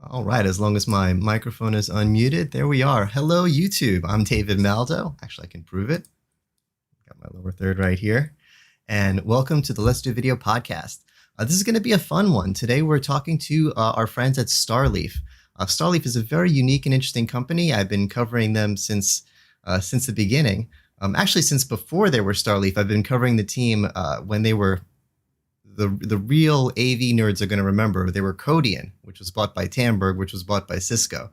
All right, as long as my microphone is unmuted, there we are. Hello, YouTube. I'm David Maldo. Actually, I can prove it. Got my lower third right here. And welcome to the Let's Do Video podcast. This is going to be a fun one. Today, we're talking to our friends at StarLeaf. StarLeaf is a very unique and interesting company. I've been covering them since the beginning. Actually, since before they were StarLeaf, I've been covering the team when they were the real AV nerds are going to remember. They were Kodian, which was bought by Tandberg, which was bought by Cisco.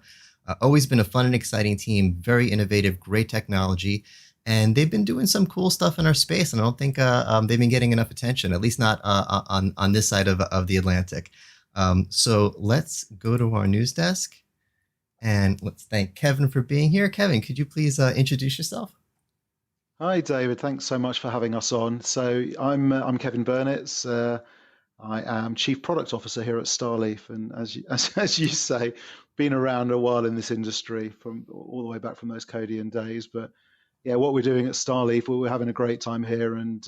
Always been a fun and exciting team, very innovative, great technology, and they've been doing some cool stuff in our space. And I don't think they've been getting enough attention, at least not on this side of the Atlantic. So let's go to our news desk, and let's thank Kevin for being here. Kevin, could you please introduce yourself? Hi, David. Thanks so much for having us on. So I'm Kevin Bernitz. I am Chief Product Officer here at StarLeaf, and as you say, been around a while in this industry from all the way back from those Codian days. But yeah, what we're doing at StarLeaf, we're having a great time here, and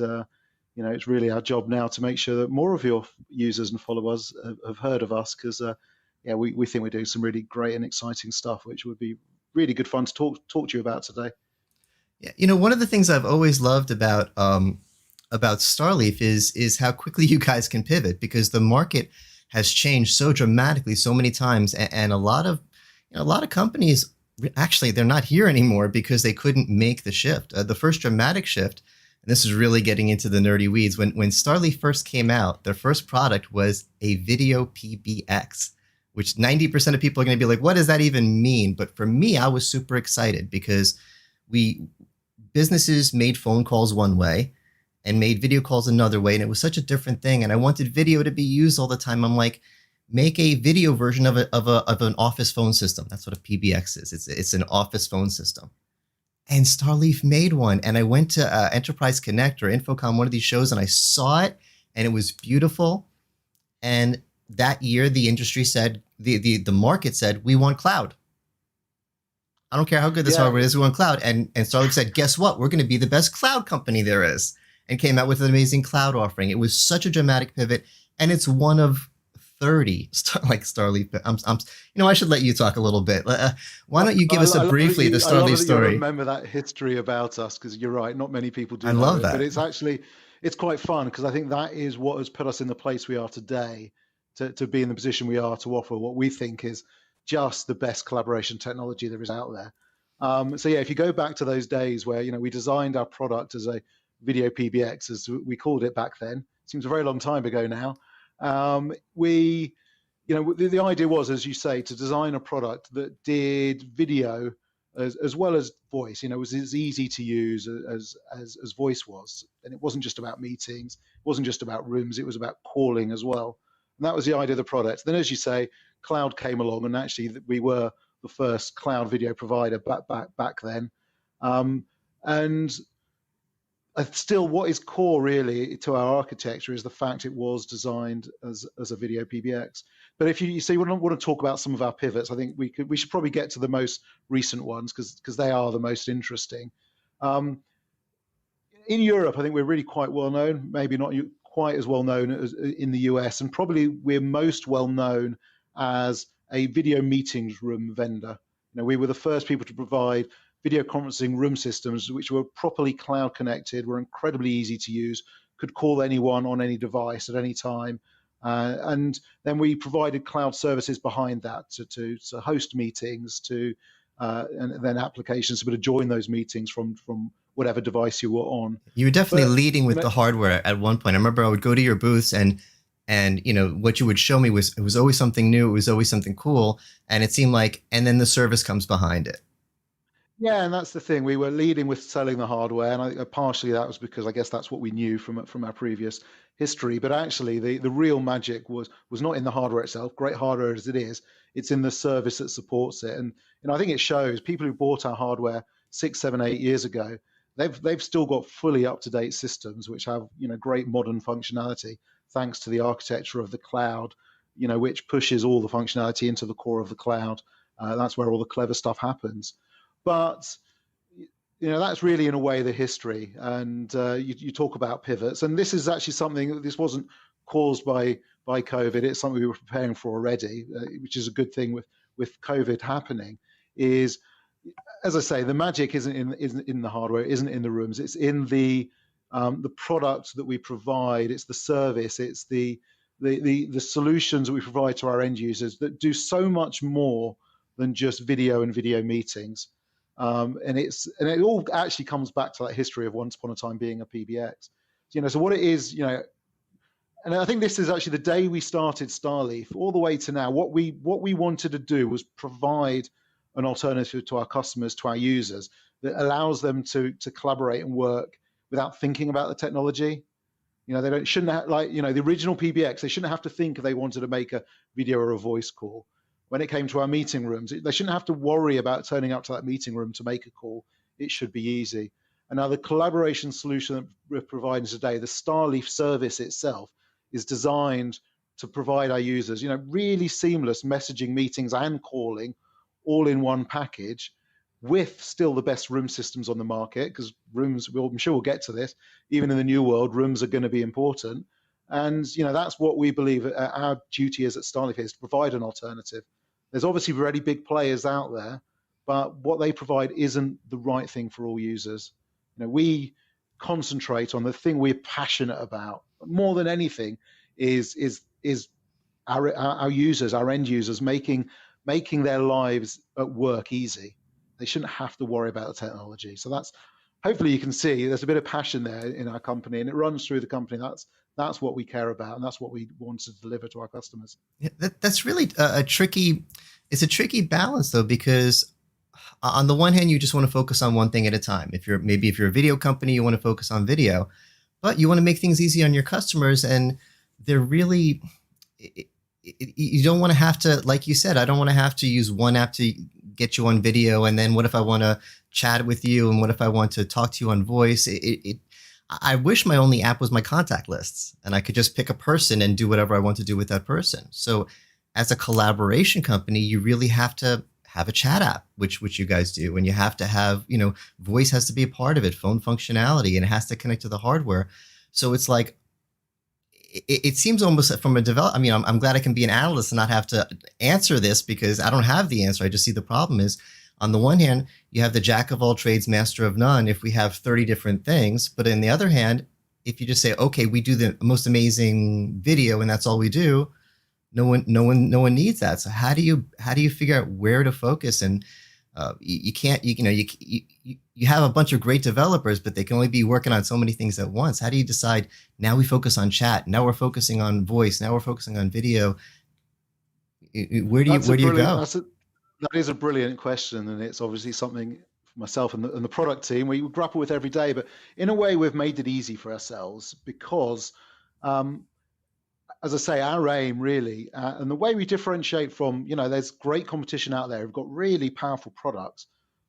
it's really our job now to make sure that more of your users and followers have heard of us, because yeah, we think we're doing some really great and exciting stuff, which would be really good fun to talk to you about today. Yeah, one of the things I've always loved about StarLeaf is how quickly you guys can pivot, because the market has changed so dramatically so many times, and a lot of companies actually they're not here anymore because they couldn't make the shift. The first dramatic shift, and this is really getting into the nerdy weeds, when StarLeaf first came out, their first product was a video PBX, which 90% of people are going to be like, what does that even mean? But for me, I was super excited because we businesses made phone calls one way and made video calls another way, and it was such a different thing. And I wanted video to be used all the time. I'm like, make a video version of an office phone system. That's what a PBX is. It's an office phone system. And StarLeaf made one. And I went to Enterprise Connect or Infocom, one of these shows, and I saw it, and it was beautiful. And that year, the industry said, the market said, we want cloud. I don't care how good this Yeah, hardware is, we want cloud. And StarLeaf said, guess what? We're going to be the best cloud company there is, and came out with an amazing cloud offering. It was such a dramatic pivot, and it's one of 30 like StarLeaf. I should let you talk a little bit. Why don't you give us I love that briefly the I love StarLeaf that you story? remember that history about us, because you're right, not many people I do know love it, but that. it's quite fun, because I think that is what has put us in the place we are today, to be in the position we are to offer what we think is just the best collaboration technology there is out there. So yeah, if you go back to those days where we designed our product as a video PBX, as we called it back then, seems a very long time ago now. We the idea was, as you say, to design a product that did video as well as voice. It was as easy to use as voice was, and it wasn't just about meetings, it wasn't just about rooms, it was about calling as well. And that was the idea of the product. Then, as you say, cloud came along, and actually we were the first cloud video provider back then. And still, what is core really to our architecture is the fact it was designed as a video PBX. But if you say you want to talk about some of our pivots, I think we should probably get to the most recent ones, because they are the most interesting. Um, in Europe, I think we're really quite well known. Maybe not quite as well known as in the US, and probably we're most well known as a video meetings room vendor. We were the first people to provide video conferencing room systems which were properly cloud connected, were incredibly easy to use, could call anyone on any device at any time. And then we provided cloud services behind that to host meetings, and then applications to be able to join those meetings from whatever device you were on. You were definitely But leading with the hardware at one point. I remember I would go to your booths, and what you would show me was, it was always something new, it was always something cool, and it seemed like, and then the service comes behind it. Yeah, and that's the thing. We were leading with selling the hardware, and partially that was because I guess that's what we knew from our previous history. But actually, the real magic was not in the hardware itself, great hardware as it is. It's in the service that supports it, and I think it shows. People who bought our hardware 6, 7, 8 years ago, they've still got fully up to date systems which have great modern functionality, thanks to the architecture of the cloud, which pushes all the functionality into the core of the cloud. That's where all the clever stuff happens. But that's really in a way the history. And you talk about pivots, and this is actually something. This wasn't caused by COVID. It's something we were preparing for already, which is a good thing with COVID happening. Is, as I say, the magic isn't in the hardware, it isn't in the rooms, it's in the products that we provide, it's the service, it's the solutions that we provide to our end users that do so much more than just video and video meetings. And it all actually comes back to that history of once upon a time being a PBX. So what it is, and I think this is actually the day we started StarLeaf all the way to now. What we wanted to do was provide an alternative to our customers, to our users, that allows them to collaborate and work without thinking about the technology. They shouldn't have, the original PBX, they shouldn't have to think if they wanted to make a video or a voice call. When it came to our meeting rooms, they shouldn't have to worry about turning up to that meeting room to make a call. It should be easy. And now the collaboration solution that we're providing today, the StarLeaf service itself, is designed to provide our users, really seamless messaging, meetings, and calling all in one package, with still the best room systems on the market, because rooms, I'm sure we'll get to this, even in the new world, rooms are going to be important. And that's what we believe our duty is at StarLeaf, is to provide an alternative. There's obviously already big players out there, but what they provide isn't the right thing for all users. We concentrate on the thing we're passionate about more than anything, is our users, our end users, making their lives at work easy. They shouldn't have to worry about the technology. So that's, hopefully you can see there's a bit of passion there in our company, and it runs through the company. That's what we care about, and that's what we want to deliver to our customers. Yeah, that's really it's a tricky balance, though, because on the one hand, you just want to focus on one thing at a time. If you're a video company, you want to focus on video, but you want to make things easy on your customers, and they're really, you don't want to have to, like you said, I don't want to have to use one app to get you on video, and then what if I want to chat with you, and what if I want to talk to you on voice? I wish my only app was my contact lists, and I could just pick a person and do whatever I want to do with that person. So as a collaboration company, you really have to have a chat app, which you guys do, and you have to have, voice has to be a part of it, phone functionality, and it has to connect to the hardware. So it's like, it seems almost from a develop. I mean, I'm glad I can be an analyst and not have to answer this, because I don't have the answer. I just see the problem is, on the one hand, you have the jack of all trades, master of none, if we have 30 different things. But on the other hand, if you just say, okay, we do the most amazing video and that's all we do, no one needs that. So how do you figure out where to focus? And you can't, you have a bunch of great developers, but they can only be working on so many things at once. How do you decide, now we focus on chat, now we're focusing on voice, now we're focusing on video? Where do you go? That is a brilliant question, and it's obviously something for myself and the product team we grapple with every day. But in a way, we've made it easy for ourselves because, as I say, our aim really, and the way we differentiate from, there's great competition out there who've got really powerful products,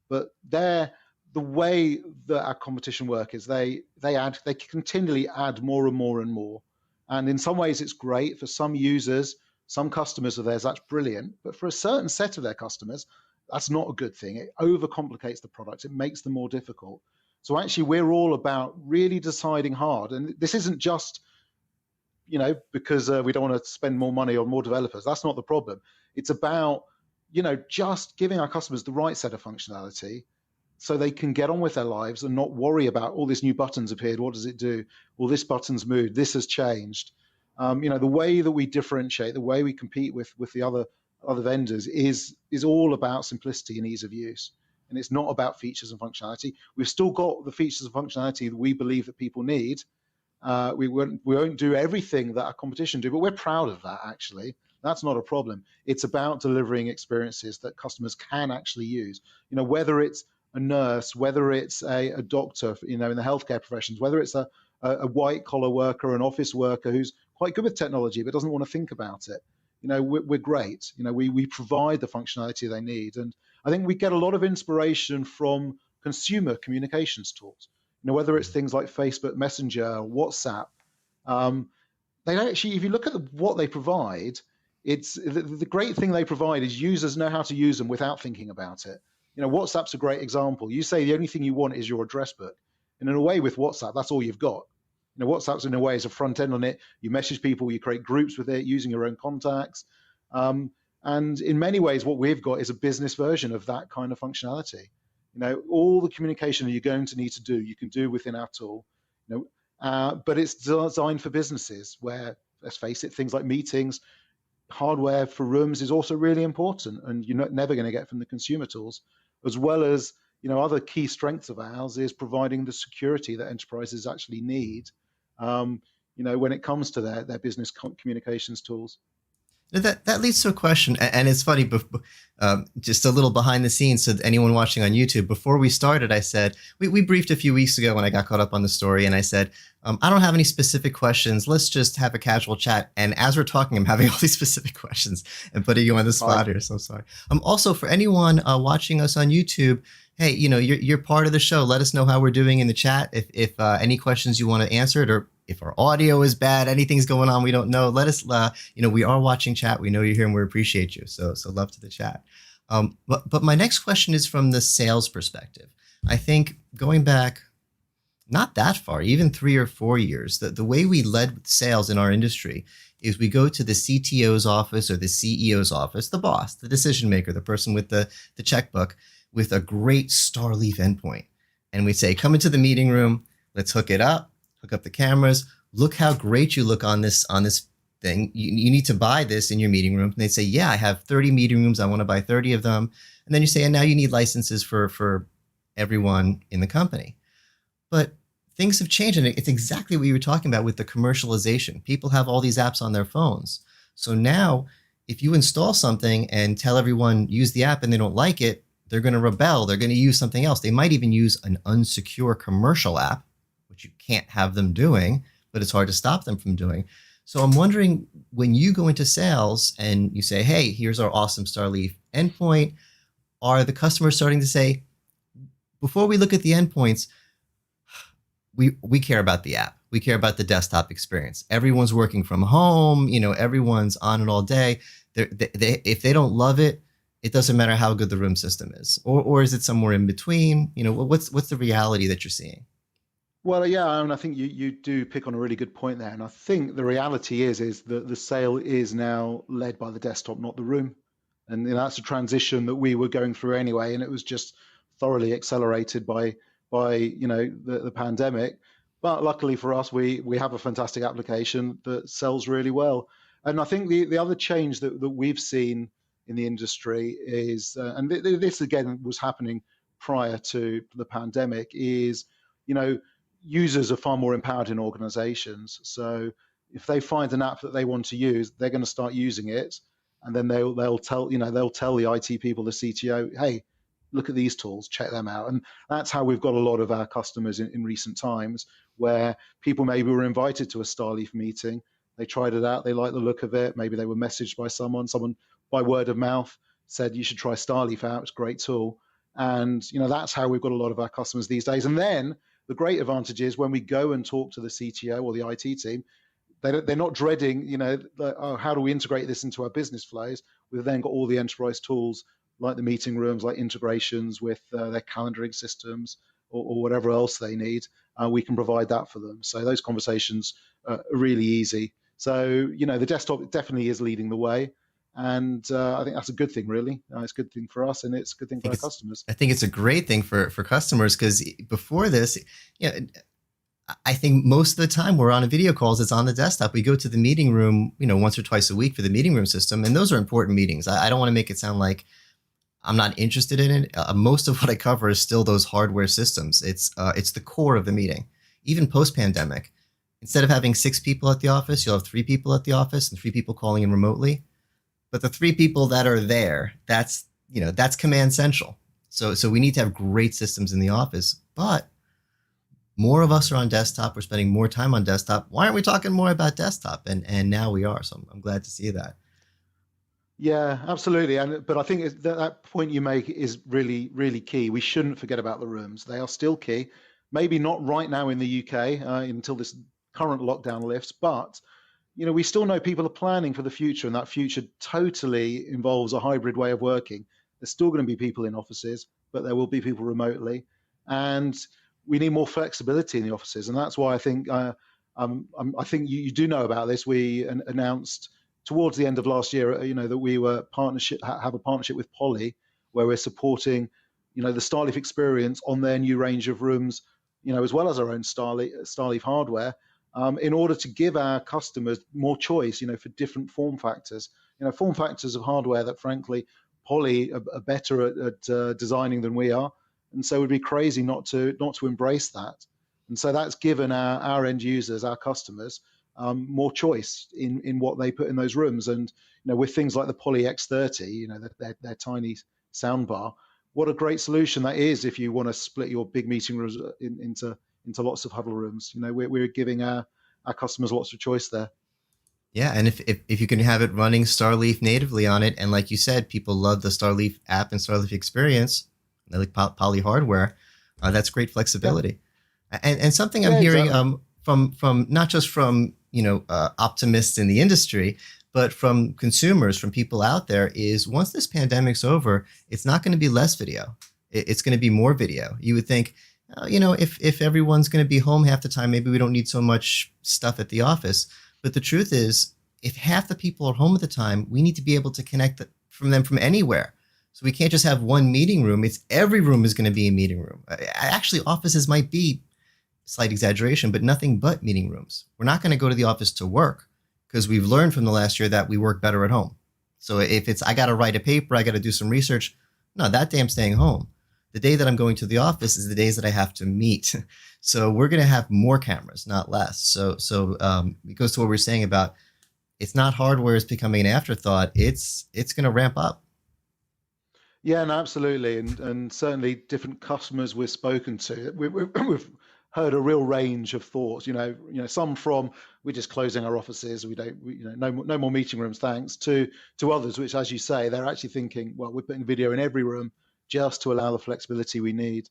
but the way that our competition work is they continually add more and more and more. And in some ways, it's great for some users. Some customers of theirs, that's brilliant. But for a certain set of their customers, that's not a good thing. It overcomplicates the product. It makes them more difficult. So actually, we're all about really deciding hard. And this isn't just, because we don't want to spend more money on more developers. That's not the problem. It's about, just giving our customers the right set of functionality so they can get on with their lives and not worry about all these new buttons appeared. What does it do? Well, this button's moved. This has changed. The way that we differentiate, the way we compete with the other vendors is all about simplicity and ease of use. And it's not about features and functionality. We've still got the features and functionality that we believe that people need. We won't do everything that our competition do, but we're proud of that, actually. That's not a problem. It's about delivering experiences that customers can actually use. Whether it's a nurse, whether it's a doctor, in the healthcare professions, whether it's a white collar worker, an office worker who's quite good with technology but doesn't want to think about it. We're great. We provide the functionality they need, and I think we get a lot of inspiration from consumer communications tools. Whether it's things like Facebook Messenger, WhatsApp. They actually, if you look at what they provide, it's the great thing they provide is users know how to use them without thinking about it. WhatsApp's a great example. You say the only thing you want is your address book, and in a way with WhatsApp, that's all you've got. WhatsApp's in a way is a front end on it. You message people, you create groups with it using your own contacts. And in many ways, what we've got is a business version of that kind of functionality. All the communication you're going to need to do, you can do within our tool. But it's designed for businesses where, let's face it, things like meetings, hardware for rooms is also really important, and you're never going to get from the consumer tools, as well as other key strengths of ours is providing the security that enterprises actually need, when it comes to their business communications tools. That leads to a question, and it's funny, just a little behind the scenes. So anyone watching on YouTube, before we started, I said, we briefed a few weeks ago when I got caught up on the story, and I said, I don't have any specific questions. Let's just have a casual chat. And as we're talking, I'm having all these specific questions and putting you on the spot here. So sorry. Also, for anyone watching us on YouTube, hey, you're part of the show. Let us know how we're doing in the chat. If any questions you want to answer, or if our audio is bad, anything's going on we don't know, let us, we are watching chat. We know you're here and we appreciate you. So love to the chat. But my next question is from the sales perspective. I think going back not that far, even 3 or 4 years, the way we led with sales in our industry is we go to the CTO's office or the CEO's office, the boss, the decision maker, the person with the checkbook, with a great StarLeaf endpoint. And we say, come into the meeting room, let's hook it up, hook up the cameras. Look how great you look on this thing. You need to buy this in your meeting room. And they say, yeah, I have 30 meeting rooms. I want to buy 30 of them. And then you say, and now you need licenses for everyone in the company. But things have changed. And it's exactly what you were talking about with the commercialization. People have all these apps on their phones. So now if you install something and tell everyone use the app and they don't like it, they're going to rebel. They're going to use something else. They might even use an unsecure commercial app, which you can't have them doing, but it's hard to stop them from doing. So I'm wondering, when you go into sales and you say, hey, here's our awesome StarLeaf endpoint, are the customers starting to say, before we look at the endpoints, we care about the app. We care about the desktop experience. Everyone's working from home. Everyone's on it all day. If they don't love it, it doesn't matter how good the room system is. Or is it somewhere in between? What's the reality that you're seeing? Well, yeah, and I think you do pick on a really good point there. And I think the reality is that the sale is now led by the desktop, not the room. And that's a transition that we were going through anyway, and it was just thoroughly accelerated by the pandemic. But luckily for us, we have a fantastic application that sells really well. And I think the other change that we've seen in the industry is, and this again was happening prior to the pandemic, is users are far more empowered in organizations. So if they find an app that they want to use, they're going to start using it, and then they'll tell the IT people, the CTO, hey, look at these tools, check them out. And that's how we've got a lot of our customers in recent times, where people maybe were invited to a StarLeaf meeting, they tried it out, they liked the look of it, maybe they were messaged by someone by word of mouth said you should try StarLeaf out, it's a great tool. And that's how we've got a lot of our customers these days. And then the great advantage is when we go and talk to the CTO or the IT team, they're not dreading, how do we integrate this into our business flows? We've then got all the enterprise tools like the meeting rooms, like integrations with their calendaring systems or whatever else they need. We can provide that for them. So those conversations are really easy. So, the desktop definitely is leading the way. And I think that's a good thing, really. It's a good thing for us, and it's a good thing for our customers. I think it's a great thing for customers, because before this, I think most of the time we're on a video calls, it's on the desktop. We go to the meeting room, once or twice a week for the meeting room system, and those are important meetings. I don't want to make it sound like I'm not interested in it. Most of what I cover is still those hardware systems. It's the core of the meeting. Even post-pandemic, instead of having 6 people at the office, you'll have 3 people at the office and 3 people calling in remotely. But the 3 people that are there, that's command central. So we need to have great systems in the office. But more of us are on desktop. We're spending more time on desktop. Why aren't we talking more about desktop? And now we are. So I'm glad to see that. Yeah, absolutely. But I think that point you make is really, really key. We shouldn't forget about the rooms. They are still key. Maybe not right now in the UK until this current lockdown lifts, but we still know people are planning for the future, and that future totally involves a hybrid way of working. There's still going to be people in offices, but there will be people remotely, and we need more flexibility in the offices. And that's why I think I think you do know about this. We announced towards the end of last year, that we were have a partnership with Poly, where we're supporting, the StarLeaf experience on their new range of rooms, as well as our own StarLeaf hardware, in order to give our customers more choice, for different form factors, form factors of hardware that, frankly, Poly are better at designing than we are, and so it would be crazy not to embrace that. And so that's given our end users, our customers, more choice in what they put in those rooms. And with things like the Poly X30, their tiny soundbar, what a great solution that is if you want to split your big meeting rooms into lots of huddle rooms. We're giving our customers lots of choice there. Yeah, and if you can have it running StarLeaf natively on it, and like you said, people love the StarLeaf app and StarLeaf experience, they like Poly hardware, that's great flexibility. Yeah. And something I'm hearing exactly. From not just from optimists in the industry, but from consumers, from people out there, is once this pandemic's over, it's not going to be less video. It's going to be more video. You would think, if everyone's going to be home half the time, maybe we don't need so much stuff at the office. But the truth is, if half the people are home at the time, we need to be able to connect from them from anywhere. So we can't just have one meeting room. It's every room is going to be a meeting room. Actually, offices might be, slight exaggeration, but nothing but meeting rooms. We're not going to go to the office to work, because we've learned from the last year that we work better at home. So if it's, I got to write a paper, I got to do some research, no, that day I'm staying home. The day that I'm going to the office is the days that I have to meet. So we're going to have more cameras, not less. So it goes to what we're saying about, it's not hardware is becoming an afterthought. It's going to ramp up. Yeah, no, absolutely. And certainly different customers we've spoken to, we've heard a real range of thoughts, some from, we're just closing our offices, no more meeting rooms, thanks, to others, which, as you say, they're actually thinking, well, we're putting video in every room just to allow the flexibility we need.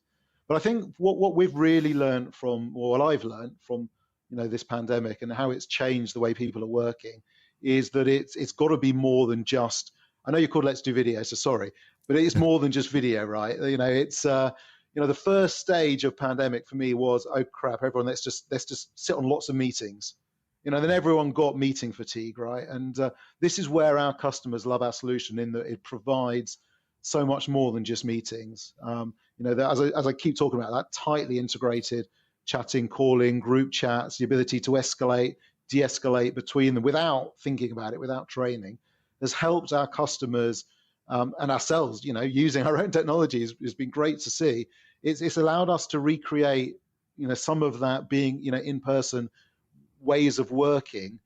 But I think what we've really learned from, or what I've learned from, this pandemic and how it's changed the way people are working, is that it's got to be more than just, I know you're called Let's Do Video, so sorry, but it is more than just video, right? It's the first stage of pandemic for me was, oh crap, everyone, let's just sit on lots of meetings. Then everyone got meeting fatigue, right? And this is where our customers love our solution, in that it provides so much more than just meetings. As I keep talking about, that tightly integrated chatting, calling, group chats, the ability to escalate, de-escalate between them without thinking about it, without training, has helped our customers and ourselves, using our own technology has been great to see. It's allowed us to recreate, some of that being, in-person ways of working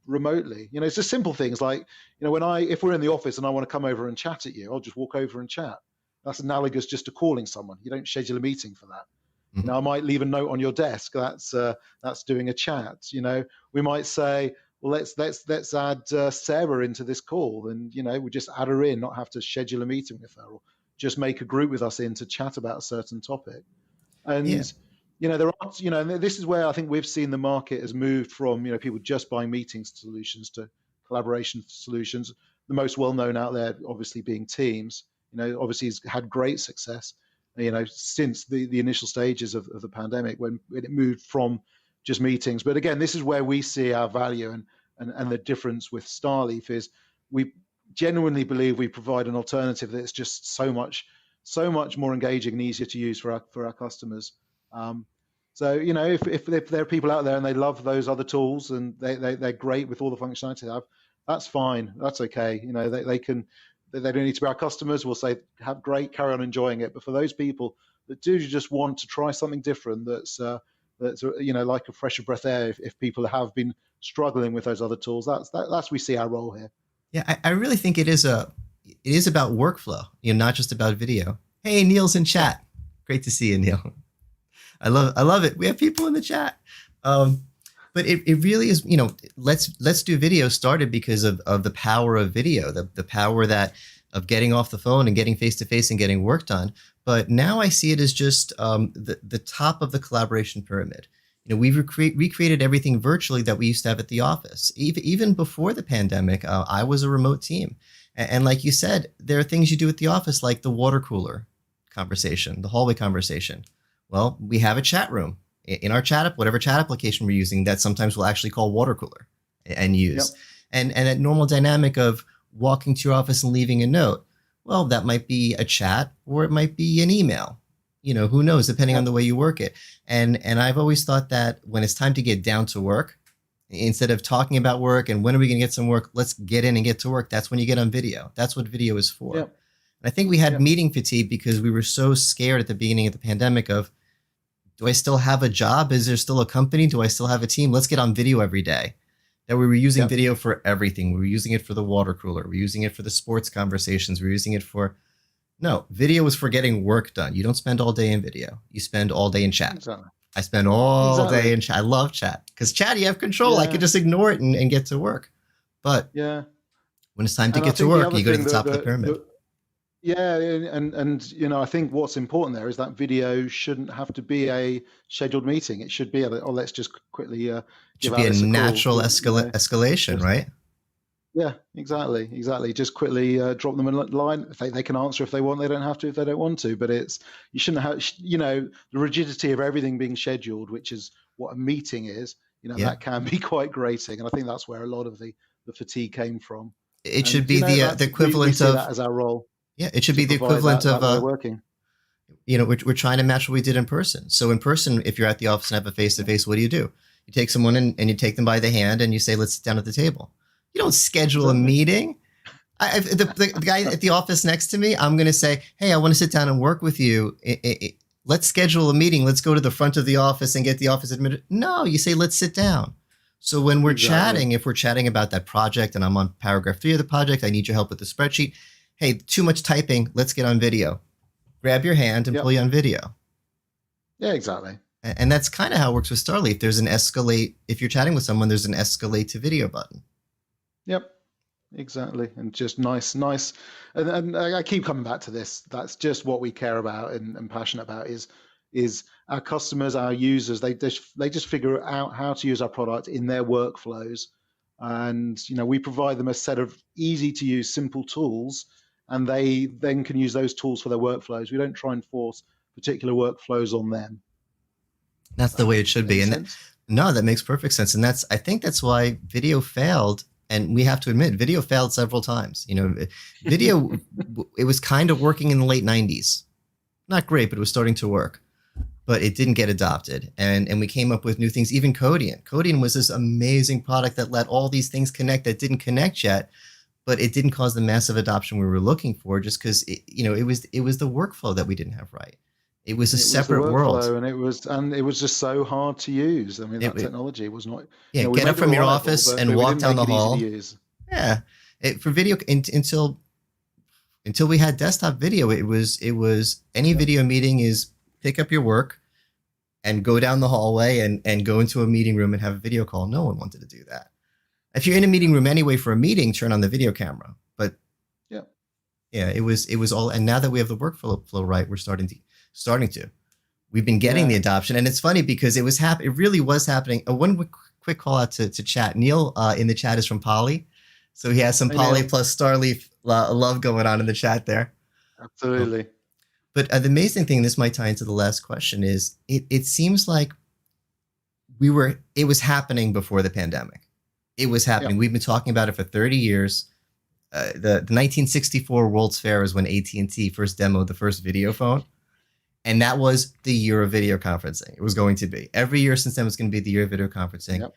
remotely. It's just simple things like, if we're in the office and I want to come over and chat at you, I'll just walk over and chat. That's analogous just to calling someone. You don't schedule a meeting for that. Mm-hmm. I might leave a note on your desk. That's doing a chat. We might say, well, let's add Sarah into this call, and we just add her in, not have to schedule a meeting with her, or just make a group with us in to chat about a certain topic. And there are, this is where I think we've seen the market has moved from, people just buying meeting solutions to collaboration solutions. The most well-known out there, obviously, being Teams. Obviously, has had great success, since the initial stages of the pandemic, when it moved from just meetings. But again, this is where we see our value and the difference with StarLeaf is we genuinely believe we provide an alternative that's just so much more engaging and easier to use for our customers. So if there are people out there and they love those other tools and they're great with all the functionality they have, that's fine. That's okay. They don't need to be our customers. We'll say, have great, carry on enjoying it. But for those people that do just want to try something different, that's like a fresher breath air, if people have been struggling with those other tools, that's we see our role here. Yeah, I really think it is about workflow, not just about video. Hey, Neil's in chat. Great to see you, Neil. I love it. We have people in the chat. But it really is, let's do video started because of the power of video, the power of getting off the phone and getting face to face and getting work done. But now I see it as just the top of the collaboration pyramid. We've recreated everything virtually that we used to have at the office. Even before the pandemic, I was a remote team. And like you said, there are things you do at the office, like the water cooler conversation, the hallway conversation. Well, we have a chat room. in our chat, whatever chat application we're using, that sometimes we'll actually call water cooler and use. Yep. And that normal dynamic of walking to your office and leaving a note, well, that might be a chat or it might be an email. Who knows, depending on the way you work it. And I've always thought that when it's time to get down to work, instead of talking about work and when are we going to get some work, let's get in and get to work. That's when you get on video. That's what video is for. Yep. And I think we had meeting fatigue because we were so scared at the beginning of the pandemic of, do I still have a job? Is there still a company? Do I still have a team? Let's get on video every day. That we were using video for everything. We were using it for the water cooler. We were using it for the sports conversations. We were using it for, no, video was for getting work done. You don't spend all day in video. You spend all day in chat. Exactly. I spend all day in chat. I love chat because chat, you have control. I can just ignore it and get to work. But when it's time to get to work, you go to the top of the pyramid. And I think what's important there is that video shouldn't have to be a scheduled meeting. It should be let's just quickly it should be a natural escalation, right? Yeah, exactly. Just quickly drop them a line. If they can answer if they want. They don't have to if they don't want to. But you shouldn't have the rigidity of everything being scheduled, which is what a meeting is. That can be quite grating, and I think that's where a lot of the fatigue came from. It should be the equivalent we see of that as our role. Yeah, it should be the equivalent of working. We're trying to match what we did in person. So in person, if you're at the office and have a face-to-face, what do? You take someone and you take them by the hand and you say, let's sit down at the table. You don't schedule a meeting. The guy at the office next to me, I'm going to say, hey, I want to sit down and work with you. Let's schedule a meeting. Let's go to the front of the office and get the office admitted. No, you say, let's sit down. So when we're chatting, if we're chatting about that project and I'm on paragraph 3 of the project, I need your help with the spreadsheet. Hey, too much typing. Let's get on video. Grab your hand and pull you on video. Yeah, exactly. And that's kind of how it works with StarLeaf. There's an escalate. If you're chatting with someone, there's an escalate to video button. Yep, exactly. And just nice. And I keep coming back to this. That's just what we care about and passionate about is our customers, our users. They just figure out how to use our product in their workflows. And we provide them a set of easy to use, simple tools, and they then can use those tools for their workflows. We don't try and force particular workflows on them. That's the way it should be. And no, that makes perfect sense. And I think that's why video failed. And we have to admit, video failed several times. Video, it was kind of working in the late 90s. Not great, but it was starting to work. But it didn't get adopted. And we came up with new things, even Codian. Codian was this amazing product that let all these things connect that didn't connect yet, but it didn't cause the massive adoption we were looking for just because it was the workflow that we didn't have right. It was a separate world. And it was just so hard to use. I mean, that technology was not. Get up from your office and walk down the hall. Yeah. For video until we had desktop video, it was any video meeting is pick up your work and go down the hallway and go into a meeting room and have a video call. No one wanted to do that. If you're in a meeting room anyway for a meeting, turn on the video camera. But it was all. And now that we have the workflow right, we're starting to. We've been getting the adoption, and it's funny because it really was happening. One quick call out to chat. Neil in the chat is from Poly, so he has some Poly plus StarLeaf love going on in the chat there. Absolutely. But the amazing thing, this might tie into the last question, is it seems like it was happening before the pandemic. It was happening. We've been talking about it for 30 years. The 1964 World's Fair is when AT&T first demoed the first video phone. And that was the year of video conferencing. It was going to be. Every year since then was going to be the year of video conferencing. Yep.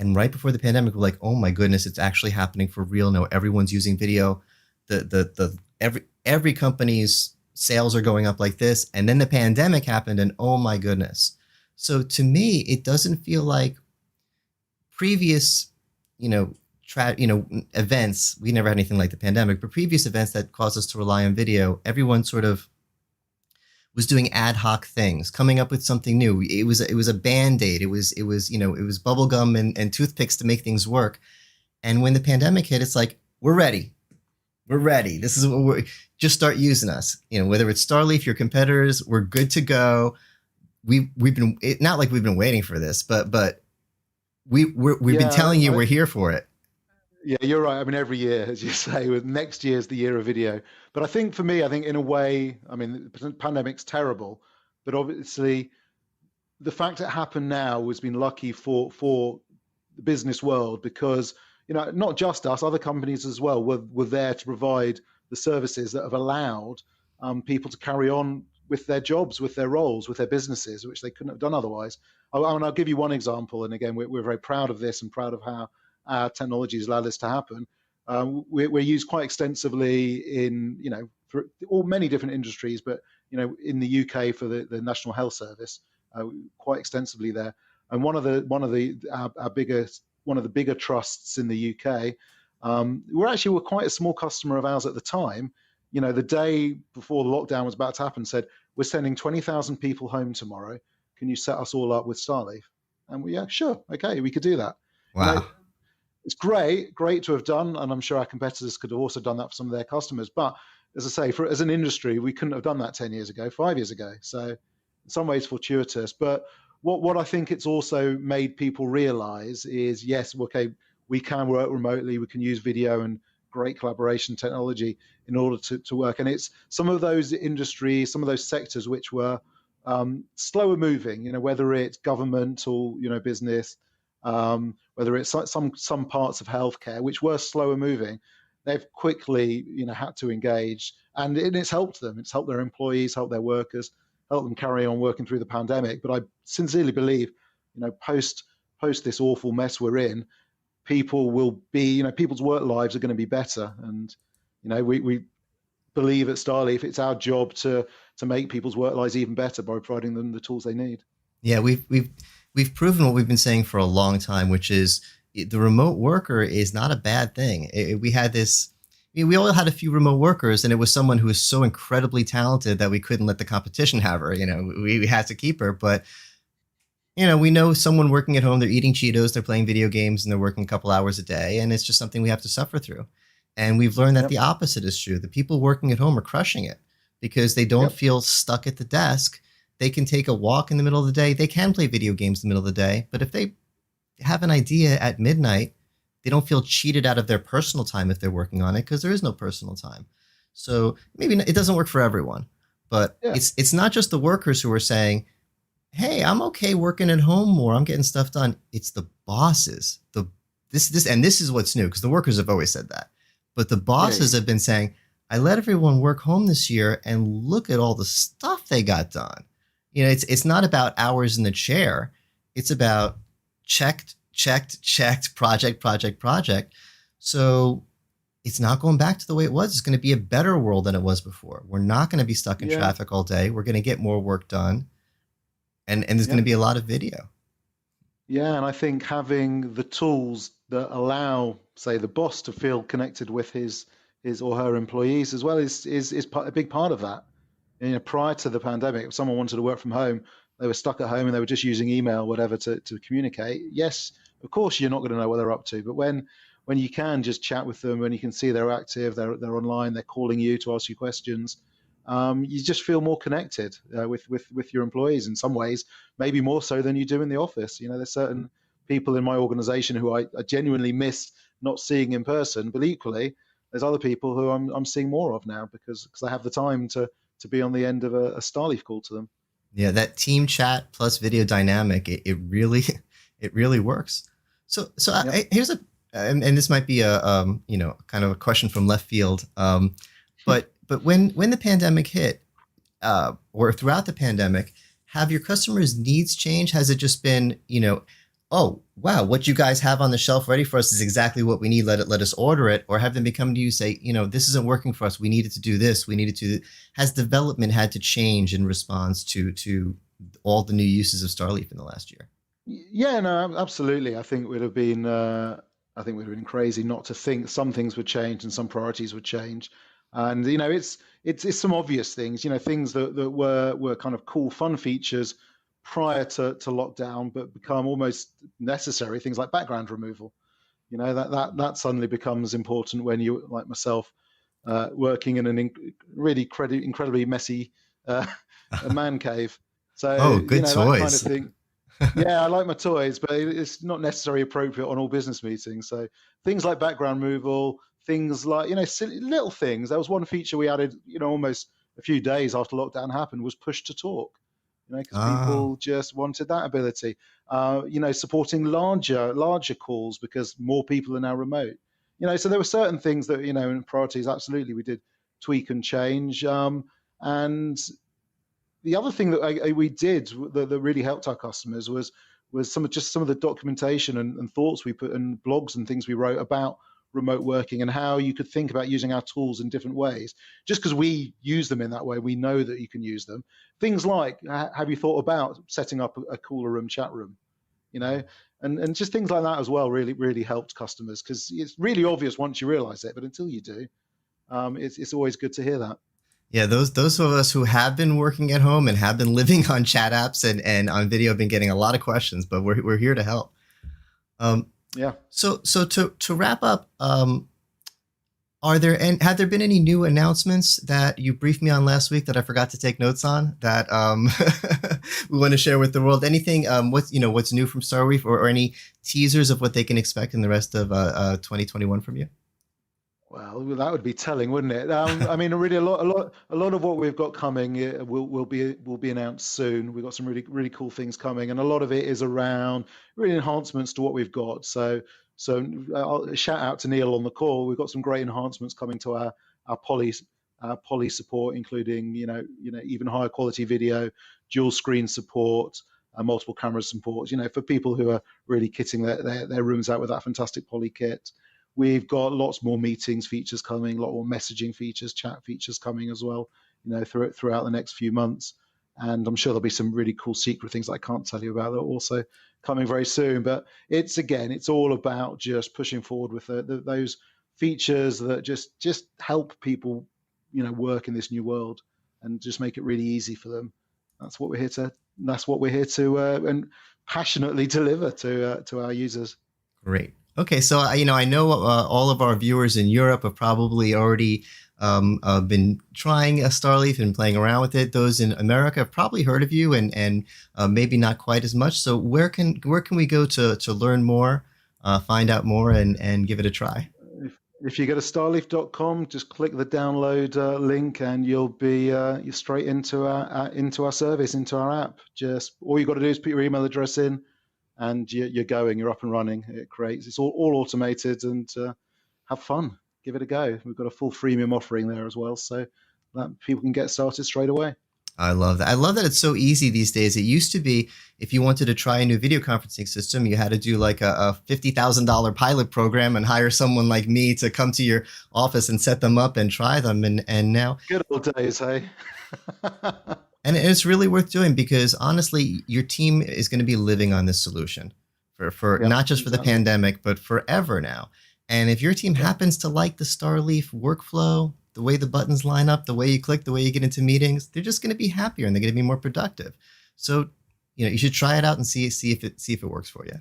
And right before the pandemic, we're like, oh my goodness, it's actually happening for real now. Everyone's using video. Every company's sales are going up like this. And then the pandemic happened and oh my goodness. So to me, it doesn't feel like previous, events. We never had anything like the pandemic, but previous events that caused us to rely on video, everyone sort of was doing ad hoc things, coming up with something new. It was a Band-Aid. It was bubble gum and toothpicks to make things work. And when the pandemic hit, it's like, we're ready. We're ready. This is what just start using us. Whether it's StarLeaf, your competitors, we're good to go. We've been not like we've been waiting for this, but we've been telling you we're here for it. Yeah, you're right. I mean, every year, as you say, with next year's the year of video. But I think for me, in a way, I mean, the pandemic's terrible, but obviously the fact it happened now has been lucky for the business world, because not just us, other companies as well were there to provide the services that have allowed people to carry on with their jobs, with their roles, with their businesses, which they couldn't have done otherwise. I'll give you one example, and again, we're very proud of this and proud of how our technology has allowed this to happen. We're used quite extensively in for all many different industries, but in the UK for the National Health Service, quite extensively there. And one of the bigger trusts in the UK, we're quite a small customer of ours at the time. The day before the lockdown was about to happen, said, we're sending 20,000 people home tomorrow. Can you set us all up with StarLeaf? And yeah, sure, okay, we could do that. Wow. It's great to have done, and I'm sure our competitors could have also done that for some of their customers. But as I say, as an industry, we couldn't have done that 10 years ago, 5 years ago. So in some ways fortuitous. But what I think it's also made people realize is, yes, okay, we can work remotely, we can use video and great collaboration technology in order to work. And it's some of those industries, some of those sectors which were slower moving, whether it's government or business, whether it's some parts of healthcare which were slower moving, they've quickly had to engage, and it's helped them. It's helped their employees, helped their workers, helped them carry on working through the pandemic. But I sincerely believe, post this awful mess we're in, people will be, people's work lives are going to be better. And we believe at StarLeaf it's our job to make people's work lives even better by providing them the tools they need. Yeah, we've proven what we've been saying for a long time, which is the remote worker is not a bad thing. We had this, we all had a few remote workers, and it was someone who was so incredibly talented that we couldn't let the competition have her. We had to keep her. But we know someone working at home, they're eating Cheetos, they're playing video games, and they're working a couple hours a day, and it's just something we have to suffer through. And we've learned that the opposite is true. The people working at home are crushing it because they don't feel stuck at the desk. They can take a walk in the middle of the day. They can play video games in the middle of the day. But if they have an idea at midnight, they don't feel cheated out of their personal time if they're working on it, because there is no personal time. So maybe it doesn't work for everyone, but it's not just the workers who are saying, hey, I'm okay working at home more, I'm getting stuff done. It's the bosses. This is what's new, because the workers have always said that. But the bosses have been saying, I let everyone work home this year, and look at all the stuff they got done. It's not about hours in the chair. It's about checked, project. So it's not going back to the way it was. It's going to be a better world than it was before. We're not going to be stuck in traffic all day. We're going to get more work done. And there's going to be a lot of video. Yeah, and I think having the tools that allow, say, the boss to feel connected with his or her employees as well is a big part of that. Prior to the pandemic, if someone wanted to work from home, they were stuck at home and they were just using email, whatever, to communicate. Yes, of course, you're not going to know what they're up to. But when you can just chat with them, when you can see they're active, they're online, they're calling you to ask you questions, you just feel more connected with your employees in some ways, maybe more so than you do in the office. There's certain people in my organization who I genuinely miss not seeing in person, but equally, there's other people who I'm seeing more of now because I have the time to be on the end of a StarLeaf call to them. Yeah, that team chat plus video dynamic, it really works. So here's and this might be a kind of a question from left field, but when the pandemic hit, or throughout the pandemic, have your customers' needs changed? Has it just been, oh wow, what you guys have on the shelf ready for us is exactly what we need. Let us order it. Or have them come to you say, this isn't working for us. We needed to do this. We needed to. Has development had to change in response to all the new uses of StarLeaf in the last year? Yeah, no, absolutely. I think it would have been crazy not to think some things would change and some priorities would change. And it's some obvious things, things that were kind of cool, fun features prior to lockdown, but become almost necessary. Things like background removal, that suddenly becomes important when you, like myself, working in an really incredibly messy man cave. So good toys. That kind of thing. Yeah, I like my toys, but it's not necessarily appropriate on all business meetings. So things like background removal, things like silly little things. There was one feature we added, almost a few days after lockdown happened, was push to talk. because Ah, people just wanted that ability. Supporting larger calls because more people are now remote. So there were certain things that in priorities, absolutely, we did tweak and change. And the other thing that we did that really helped our customers was some of the documentation and thoughts we put and blogs and things we wrote about remote working and how you could think about using our tools in different ways. Just because we use them in that way, we know that you can use them. Things like, have you thought about setting up a cooler room chat room? You know, and just things like that as well really helped customers, because it's really obvious once you realize it, but until you do, it's always good to hear that. yeah. Those of us who have been working at home and have been living on chat apps and on video have been getting a lot of questions, but we're here to help. Um, Yeah. so to wrap up, have there been any new announcements that you briefed me on last week that I forgot to take notes on that we want to share with the world? Anything what's new from StarLeaf, or any teasers of what they can expect in the rest of 2021 from you? Well, that would be telling, wouldn't it? I mean, really, a lot of what we've got coming will be announced soon. We've got some really cool things coming, and a lot of it is around really enhancements to what we've got. So I'll shout out to Neil on the call. We've got some great enhancements coming to our poly support, including even higher quality video, dual screen support, multiple camera support. For people who are really kitting their rooms out with that fantastic poly kit. We've got lots more meetings features coming, a lot more messaging features, chat features coming as well, throughout the next few months. And I'm sure there'll be some really cool secret things I can't tell you about that are also coming very soon. But it's all about just pushing forward with those features that just help people, work in this new world and just make it really easy for them. That's what we're here to. That's what we're here to and passionately deliver to our users. Great. Okay, so I know all of our viewers in Europe have probably already been trying a StarLeaf and playing around with it. Those in America have probably heard of you and maybe not quite as much. So where can we go to learn more, find out more, and give it a try? If you go to starleaf.com, just click the download link, and you're straight into our service, into our app. Just all you got to do is put your email address in, and you're going, you're up and running. It's all automated, and have fun. Give it a go. We've got a full freemium offering there as well, so that people can get started straight away. I love that. I love that it's so easy these days. It used to be if you wanted to try a new video conferencing system, you had to do like a $50,000 pilot program and hire someone like me to come to your office and set them up and try them. And now, Good old days, hey? and it's really worth doing because honestly, your team is going to be living on this solution for Yeah, not just for the exactly. pandemic, but forever now. And if your team Yeah. happens to like the StarLeaf workflow, the way the buttons line up, the way you click, the way you get into meetings, they're just going to be happier and they're going to be more productive. So, you should try it out and see if it works for you.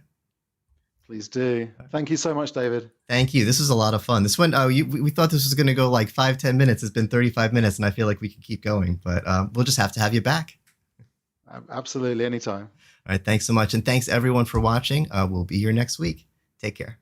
Please do. Thank you so much, David. Thank you. This was a lot of fun. This one, we thought this was going to go like 5-10 minutes. It's been 35 minutes, and I feel like we can keep going, but we'll just have to have you back. Absolutely, anytime. All right. Thanks so much, and thanks everyone for watching. We'll be here next week. Take care.